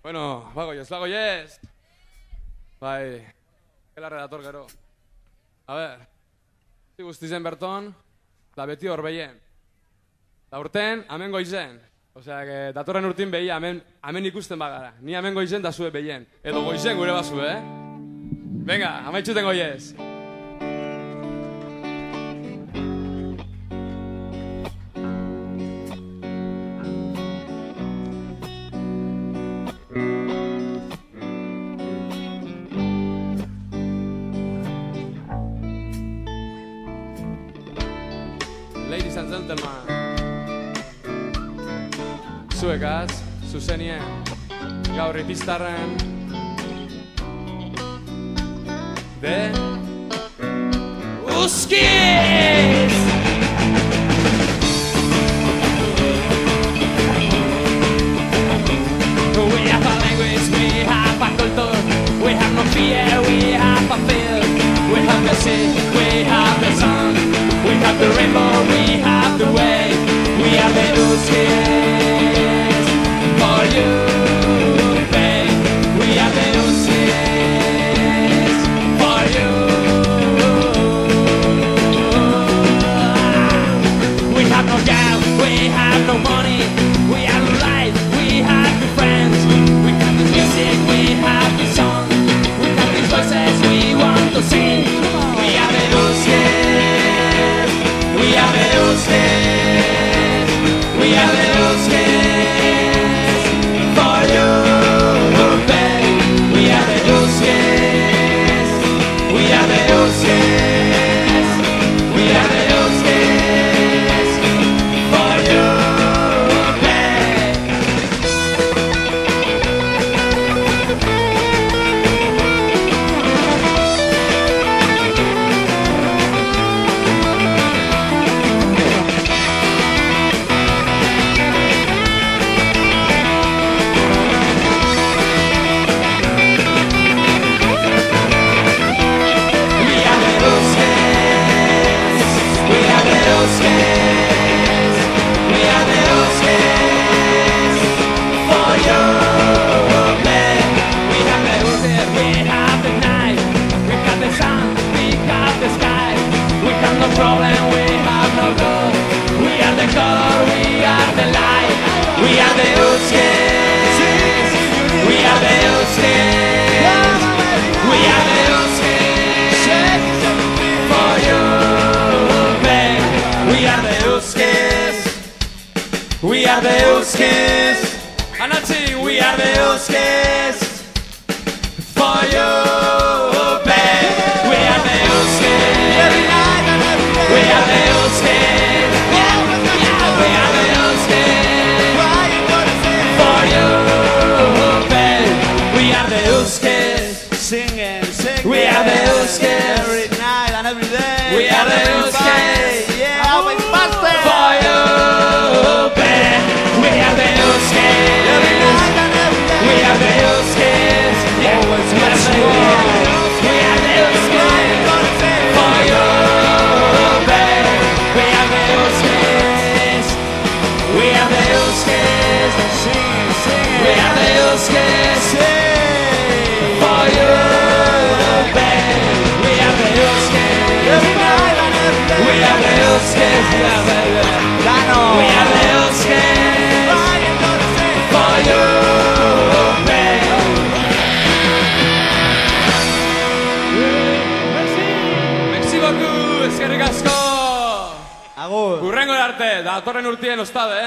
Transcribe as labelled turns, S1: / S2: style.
S1: Bueno, bagoiez. Bai, gelarre dator gero. A ber, zi guztizen berton, da beti hor behien. Da urten, amen goizen. Osea, datorren urtin behia, amen ikusten bagara. Ni amen goizen da zue behien. Edo goizen gure bazu, Venga, amaitxuten goiez. Ladies and gentlemen, zuekaz, zuzenien, gaur ipiztarren, de Uskiz! We have a language, we have a culture, we have no fear, we have a feel, we have the sea, we have the sun, we have the rainbow, we have the way, we are the Uskiz for you, babe, we are the Uskiz for you. We have no job, we have no money, we are alive, we have the friends, we have the music, we have the song, we have these voices we want to sing. We are the Uskiz, we are the Uskiz, we are the Uskiz for you, babe. We are the Uskiz, we are the Uskiz, we are the Uskiz for you, babe. Problem, we have no goal. We are the color, we are the light. We are the Uskiz. We are the Uskiz. We are the Uskiz for you, babe. We are the Uskiz. We are the Uskiz. Anatzi, we are the Uskiz for you, babe. We are the Uskiz. We are the Uskiz, yeah, we are the Uskiz for you, babe. We are the Uskiz,
S2: Singing,
S1: we are the Uskiz,
S2: every night and every day.
S1: we are the Uskiz,
S2: Yeah, open pastel.
S1: for you, babe. We are the Uskiz,
S2: Every night and every day.
S1: we are the Uskiz, yeah,
S2: Always
S1: we are
S2: much
S1: the
S2: more.
S1: Uskiz, we are the Uskiz for you, babe. We are the Uskiz, we are the Uskiz,
S2: Singing, singing.
S1: we are the Uskiz
S2: Sing.
S1: for you, babe. We are the Uskiz,
S2: Every night and every day.
S1: we are the Uskiz, yeah, baby.
S2: Dano.
S1: We are the Uskiz
S2: Ryan gonna sing.
S1: for you, babe. Merci beaucoup, eskerrik asko.
S2: Agur.
S1: Hurrengo arte, datorren urtien ostade,